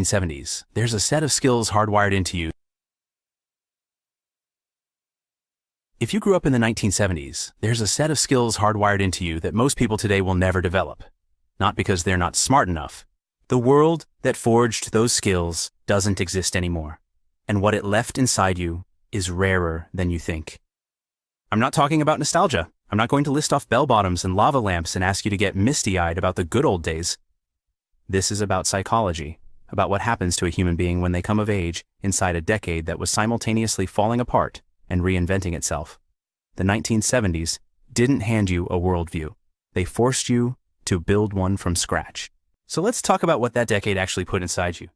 1970s, there's a set of skills hardwired into you. If you grew up in the 1970s, there's a set of skills hardwired into you that most people today will never develop. Not because they're not smart enough. The world that forged those skills doesn't exist anymore. And what it left inside you is rarer than you think. I'm not talking about nostalgia. I'm not going to list off bell-bottoms and lava lamps and ask you to get misty-eyed about the good old days. This is about psychology, about what happens to a human being when they come of age inside a decade that was simultaneously falling apart and reinventing itself. The 1970s didn't hand you a worldview. They forced you to build one from scratch. So let's talk about what that decade actually put inside you.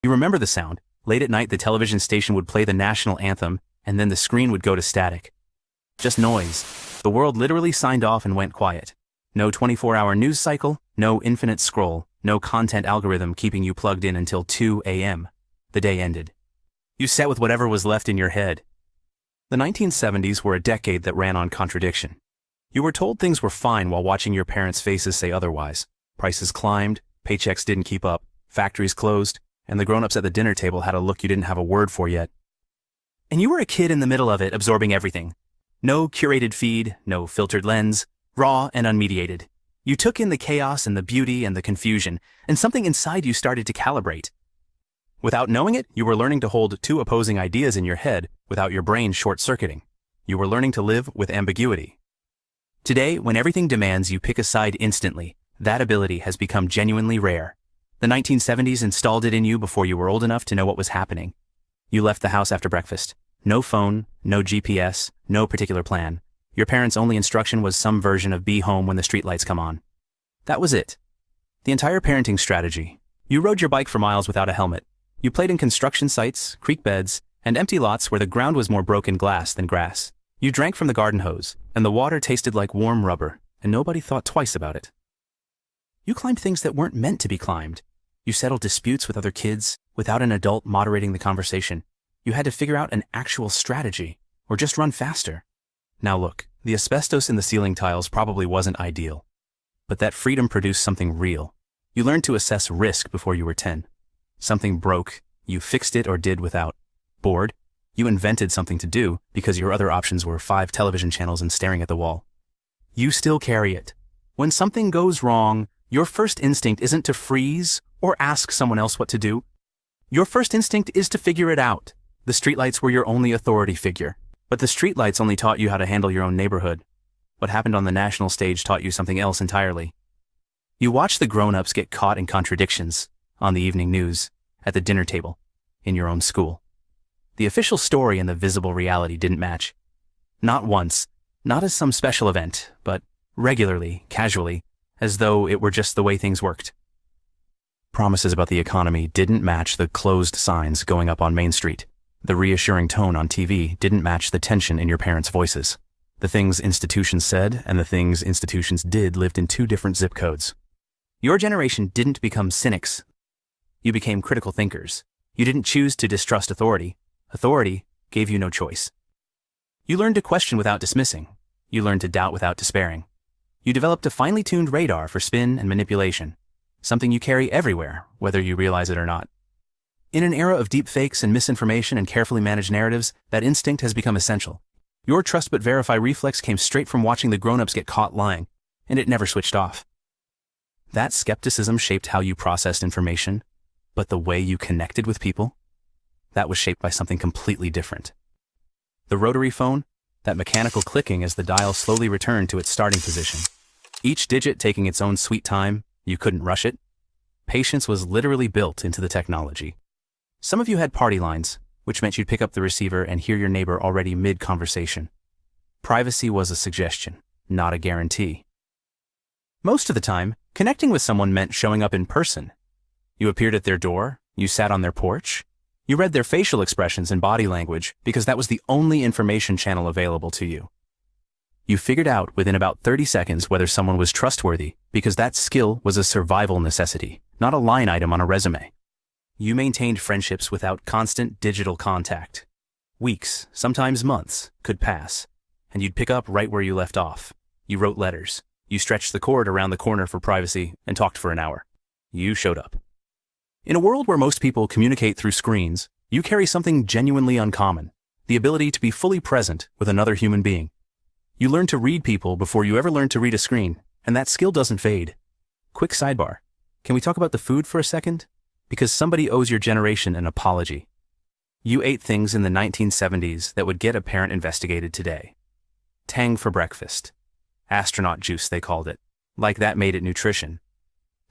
You remember the sound. Late at night, the television station would play the national anthem, and then the screen would go to static. Just noise. The world literally signed off and went quiet. No 24-hour news cycle, no infinite scroll, no content algorithm keeping you plugged in until 2 a.m. The day ended. You sat with whatever was left in your head. The 1970s were a decade that ran on contradiction. You were told things were fine while watching your parents' faces say otherwise. Prices climbed, paychecks didn't keep up, factories closed, and the grown-ups at the dinner table had a look you didn't have a word for yet. And you were a kid in the middle of it, absorbing everything. No curated feed, no filtered lens, raw and unmediated. You took in the chaos and the beauty and the confusion, and something inside you started to calibrate. Without knowing it, you were learning to hold two opposing ideas in your head without your brain short-circuiting. You were learning to live with ambiguity. Today, when everything demands you pick a side instantly, that ability has become genuinely rare. The 1970s installed it in you before you were old enough to know what was happening. You left the house after breakfast. No phone, no GPS, no particular plan. Your parents' only instruction was some version of be home when the streetlights come on. That was it. The entire parenting strategy. You rode your bike for miles without a helmet. You played in construction sites, creek beds, and empty lots where the ground was more broken glass than grass. You drank from the garden hose, and the water tasted like warm rubber, and nobody thought twice about it. You climbed things that weren't meant to be climbed. You settled disputes with other kids without an adult moderating the conversation. You had to figure out an actual strategy, or just run faster. Now look, the asbestos in the ceiling tiles probably wasn't ideal. But that freedom produced something real. You learned to assess risk before you were 10. Something broke, you fixed it or did without. Bored, you invented something to do because your other options were 5 television channels and staring at the wall. You still carry it. When something goes wrong, your first instinct isn't to freeze or ask someone else what to do. Your first instinct is to figure it out. The streetlights were your only authority figure. But the streetlights only taught you how to handle your own neighborhood. What happened on the national stage taught you something else entirely. You watched the grown-ups get caught in contradictions on the evening news, at the dinner table, in your own school. The official story and the visible reality didn't match. Not once, not as some special event, but regularly, casually, as though it were just the way things worked. Promises about the economy didn't match the closed signs going up on Main Street. The reassuring tone on TV didn't match the tension in your parents' voices. The things institutions said and the things institutions did lived in 2 different zip codes. Your generation didn't become cynics. You became critical thinkers. You didn't choose to distrust authority. Authority gave you no choice. You learned to question without dismissing. You learned to doubt without despairing. You developed a finely tuned radar for spin and manipulation, something you carry everywhere, whether you realize it or not. In an era of deep fakes and misinformation and carefully managed narratives, that instinct has become essential. Your trust but verify reflex came straight from watching the grown-ups get caught lying, and it never switched off. That skepticism shaped how you processed information, but the way you connected with people, that was shaped by something completely different. The rotary phone, that mechanical clicking as the dial slowly returned to its starting position. Each digit taking its own sweet time, you couldn't rush it. Patience was literally built into the technology. Some of you had party lines, which meant you'd pick up the receiver and hear your neighbor already mid-conversation. Privacy was a suggestion, not a guarantee. Most of the time, connecting with someone meant showing up in person. You appeared at their door, you sat on their porch, you read their facial expressions and body language because that was the only information channel available to you. You figured out within about 30 seconds whether someone was trustworthy because that skill was a survival necessity, not a line item on a resume. You maintained friendships without constant digital contact. Weeks, sometimes months, could pass, and you'd pick up right where you left off. You wrote letters. You stretched the cord around the corner for privacy and talked for an hour. You showed up. In a world where most people communicate through screens, you carry something genuinely uncommon, the ability to be fully present with another human being. You learn to read people before you ever learn to read a screen, and that skill doesn't fade. Quick sidebar. Can we talk about the food for a second? Because somebody owes your generation an apology. You ate things in the 1970s that would get a parent investigated today. Tang for breakfast. Astronaut juice, they called it. Like that made it nutrition.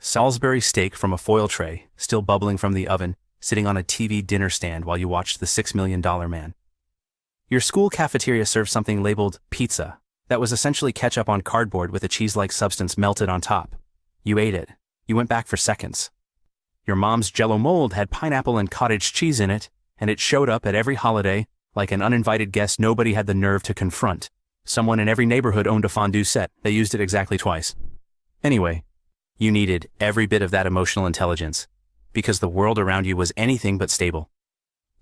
Salisbury steak from a foil tray, still bubbling from the oven, sitting on a TV dinner stand while you watched The $6 Million Man. Your school cafeteria served something labeled pizza that was essentially ketchup on cardboard with a cheese-like substance melted on top. You ate it. You went back for seconds. Your mom's Jell-O mold had pineapple and cottage cheese in it, and it showed up at every holiday like an uninvited guest nobody had the nerve to confront. Someone in every neighborhood owned a fondue set. They used it exactly twice. Anyway, you needed every bit of that emotional intelligence because the world around you was anything but stable.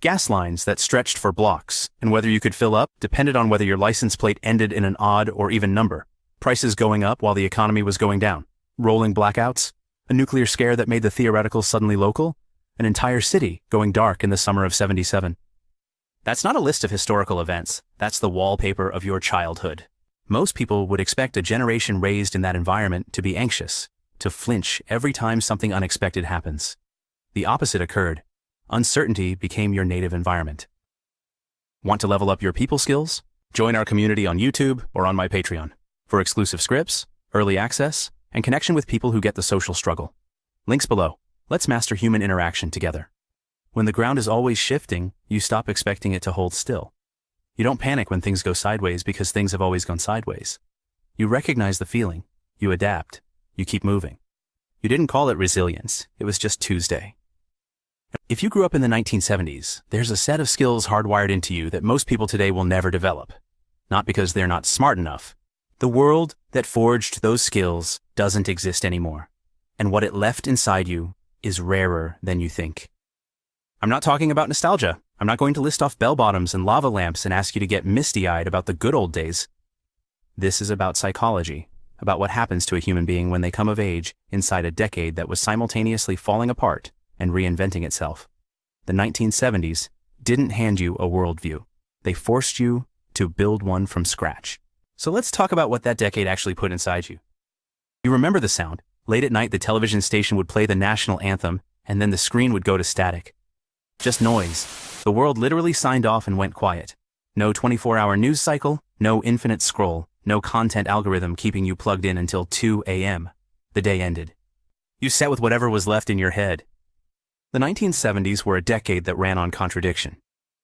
Gas lines that stretched for blocks, and whether you could fill up depended on whether your license plate ended in an odd or even number. Prices going up while the economy was going down. Rolling blackouts. A nuclear scare that made the theoretical suddenly local. An entire city going dark in the summer of '77. That's not a list of historical events. That's the wallpaper of your childhood. Most people would expect a generation raised in that environment to be anxious, to flinch every time something unexpected happens. The opposite occurred. Uncertainty became your native environment. Want to level up your people skills? Join our community on YouTube or on my Patreon for exclusive scripts, early access, and connection with people who get the social struggle. Links below. Let's master human interaction together. When the ground is always shifting, you stop expecting it to hold still. You don't panic when things go sideways because things have always gone sideways. You recognize the feeling. You adapt. You keep moving. You didn't call it resilience. It was just Tuesday. If you grew up in the 1970s, there's a set of skills hardwired into you that most people today will never develop. Not because they're not smart enough. The world that forged those skills doesn't exist anymore. And what it left inside you is rarer than you think. I'm not talking about nostalgia. I'm not going to list off bell-bottoms and lava lamps and ask you to get misty-eyed about the good old days. This is about psychology, about what happens to a human being when they come of age inside a decade that was simultaneously falling apart and reinventing itself. The 1970s didn't hand you a worldview. They forced you to build one from scratch. So let's talk about what that decade actually put inside you. You remember the sound. Late at night, the television station would play the national anthem, and then the screen would go to static. Just noise. The world literally signed off and went quiet. No 24-hour news cycle, no infinite scroll, no content algorithm keeping you plugged in until 2 a.m. The day ended. You sat with whatever was left in your head. The 1970s were a decade that ran on contradiction.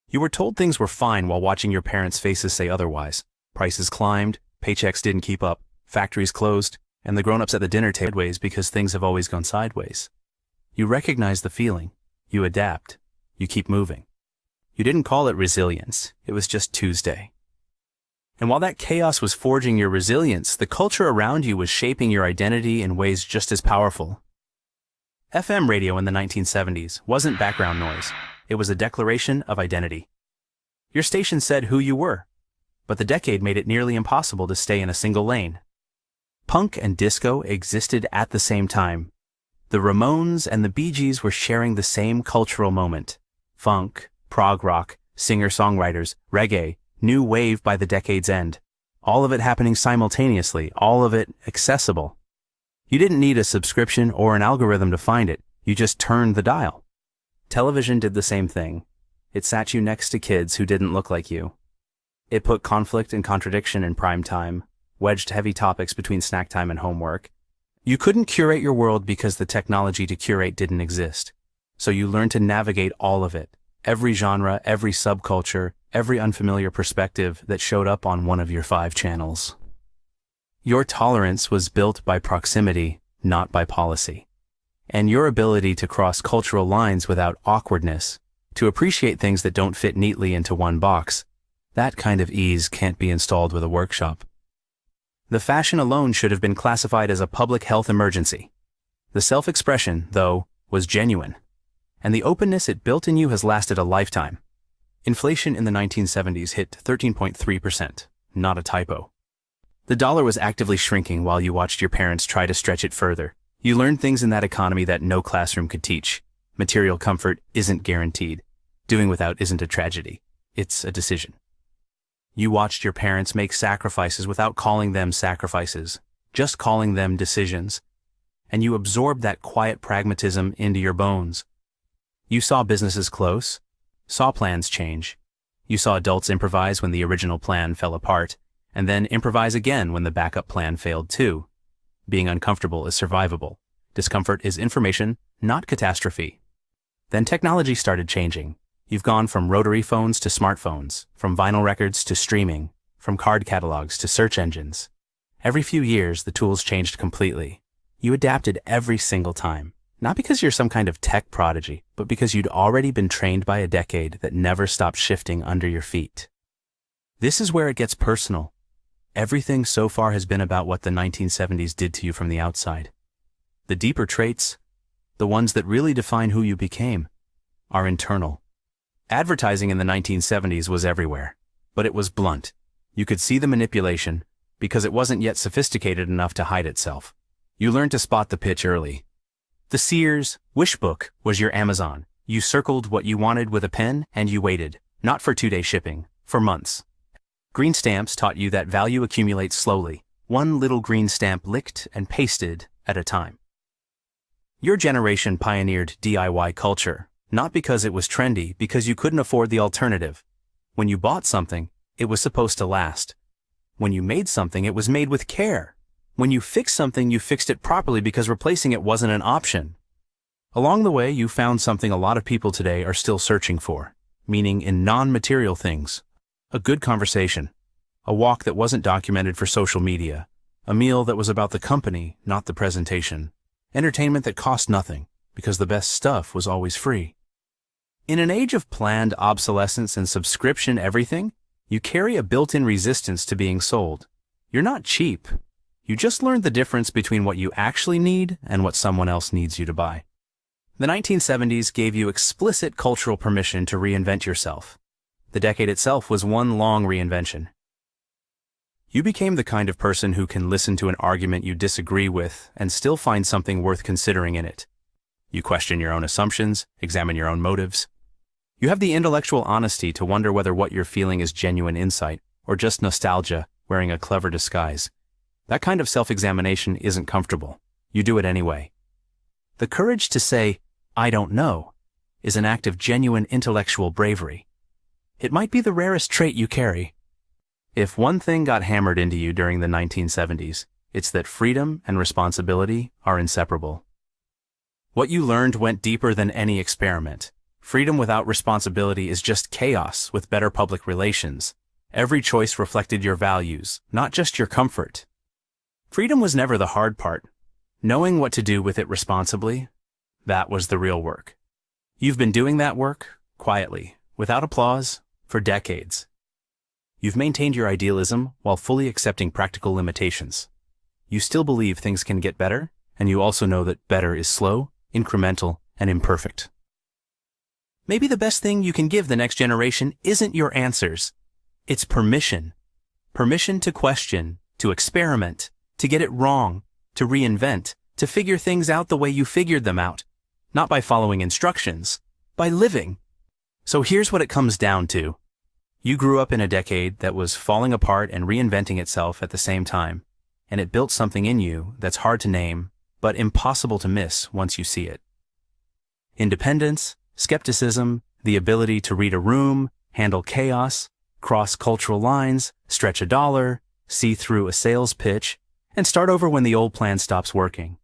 You were told things were fine while watching your parents' faces say otherwise. Prices climbed, paychecks didn't keep up, factories closed, and the grown-ups at the dinner table sideways because things have always gone sideways. You recognize the feeling. You adapt. You keep moving. You didn't call it resilience. It was just Tuesday. And while that chaos was forging your resilience, the culture around you was shaping your identity in ways just as powerful. FM radio in the 1970s wasn't background noise. It was a declaration of identity. Your station said who you were, but the decade made it nearly impossible to stay in a single lane. Punk and disco existed at the same time. The Ramones and the Bee Gees were sharing the same cultural moment. Funk, prog rock, singer-songwriters, reggae, new wave by the decade's end. All of it happening simultaneously, all of it accessible. You didn't need a subscription or an algorithm to find it. You just turned the dial. Television did the same thing. It sat you next to kids who didn't look like you. It put conflict and contradiction in prime time, wedged heavy topics between snack time and homework. You couldn't curate your world because the technology to curate didn't exist. So you learned to navigate all of it, every genre, every subculture, every unfamiliar perspective that showed up on one of your 5 channels. Your tolerance was built by proximity, not by policy. And your ability to cross cultural lines without awkwardness, to appreciate things that don't fit neatly into one box, that kind of ease can't be installed with a workshop. The fashion alone should have been classified as a public health emergency. The self-expression, though, was genuine. And the openness it built in you has lasted a lifetime. Inflation in the 1970s hit 13.3%, not a typo. The dollar was actively shrinking while you watched your parents try to stretch it further. You learned things in that economy that no classroom could teach. Material comfort isn't guaranteed. Doing without isn't a tragedy. It's a decision. You watched your parents make sacrifices without calling them sacrifices, just calling them decisions. And you absorbed that quiet pragmatism into your bones. You saw businesses close, saw plans change. You saw adults improvise when the original plan fell apart, and then improvise again when the backup plan failed too. Being uncomfortable is survivable. Discomfort is information, not catastrophe. Then technology started changing. You've gone from rotary phones to smartphones, from vinyl records to streaming, from card catalogs to search engines. Every few years, the tools changed completely. You adapted every single time. Not because you're some kind of tech prodigy, but because you'd already been trained by a decade that never stopped shifting under your feet. This is where it gets personal. Everything so far has been about what the 1970s did to you from the outside. The deeper traits, the ones that really define who you became, are internal. Advertising in the 1970s was everywhere, but it was blunt. You could see the manipulation because it wasn't yet sophisticated enough to hide itself. You learned to spot the pitch early. The Sears wish book was your Amazon. You circled what you wanted with a pen and you waited, not for 2-day shipping, for months. Green stamps taught you that value accumulates slowly, one little green stamp licked and pasted at a time. Your generation pioneered DIY culture, not because it was trendy, because you couldn't afford the alternative. When you bought something, it was supposed to last. When you made something, it was made with care. When you fixed something, you fixed it properly because replacing it wasn't an option. Along the way, you found something a lot of people today are still searching for, meaning in non-material things. A good conversation, a walk that wasn't documented for social media, a meal that was about the company, not the presentation, entertainment that cost nothing, because the best stuff was always free. In an age of planned obsolescence and subscription everything, you carry a built-in resistance to being sold. You're not cheap. You just learned the difference between what you actually need and what someone else needs you to buy. The 1970s gave you explicit cultural permission to reinvent yourself. The decade itself was one long reinvention. You became the kind of person who can listen to an argument you disagree with and still find something worth considering in it. You question your own assumptions, examine your own motives. You have the intellectual honesty to wonder whether what you're feeling is genuine insight or just nostalgia wearing a clever disguise. That kind of self-examination isn't comfortable. You do it anyway. The courage to say, "I don't know," is an act of genuine intellectual bravery. It might be the rarest trait you carry. If one thing got hammered into you during the 1970s, it's that freedom and responsibility are inseparable. What you learned went deeper than any experiment. Freedom without responsibility is just chaos with better public relations. Every choice reflected your values, not just your comfort. Freedom was never the hard part. Knowing what to do with it responsibly, that was the real work. You've been doing that work, quietly, without applause, for decades. You've maintained your idealism while fully accepting practical limitations. You still believe things can get better, and you also know that better is slow, incremental, and imperfect. Maybe the best thing you can give the next generation isn't your answers. It's permission. Permission to question, to experiment, to get it wrong, to reinvent, to figure things out the way you figured them out. Not by following instructions, by living. So here's what it comes down to. You grew up in a decade that was falling apart and reinventing itself at the same time, and it built something in you that's hard to name, but impossible to miss once you see it. Independence, skepticism, the ability to read a room, handle chaos, cross cultural lines, stretch a dollar, see through a sales pitch, and start over when the old plan stops working.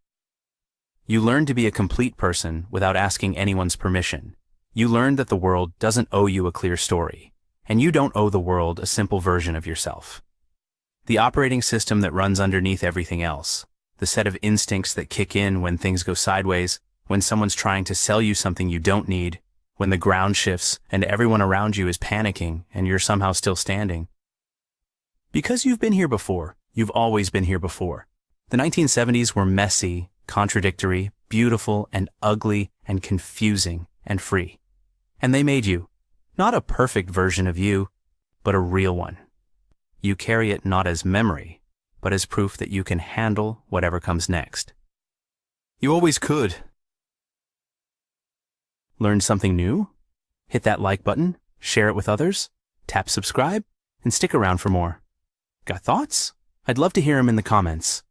You learned to be a complete person without asking anyone's permission. You learned that the world doesn't owe you a clear story, and you don't owe the world a simple version of yourself. The operating system that runs underneath everything else, the set of instincts that kick in when things go sideways, when someone's trying to sell you something you don't need, when the ground shifts and everyone around you is panicking and you're somehow still standing. Because you've been here before, you've always been here before. The 1970s were messy, contradictory, beautiful, and ugly, and confusing, and free. And they made you, not a perfect version of you, but a real one. You carry it not as memory, but as proof that you can handle whatever comes next. You always could. Learned something new? Hit that like button, share it with others, tap subscribe, and stick around for more. Got thoughts? I'd love to hear them in the comments.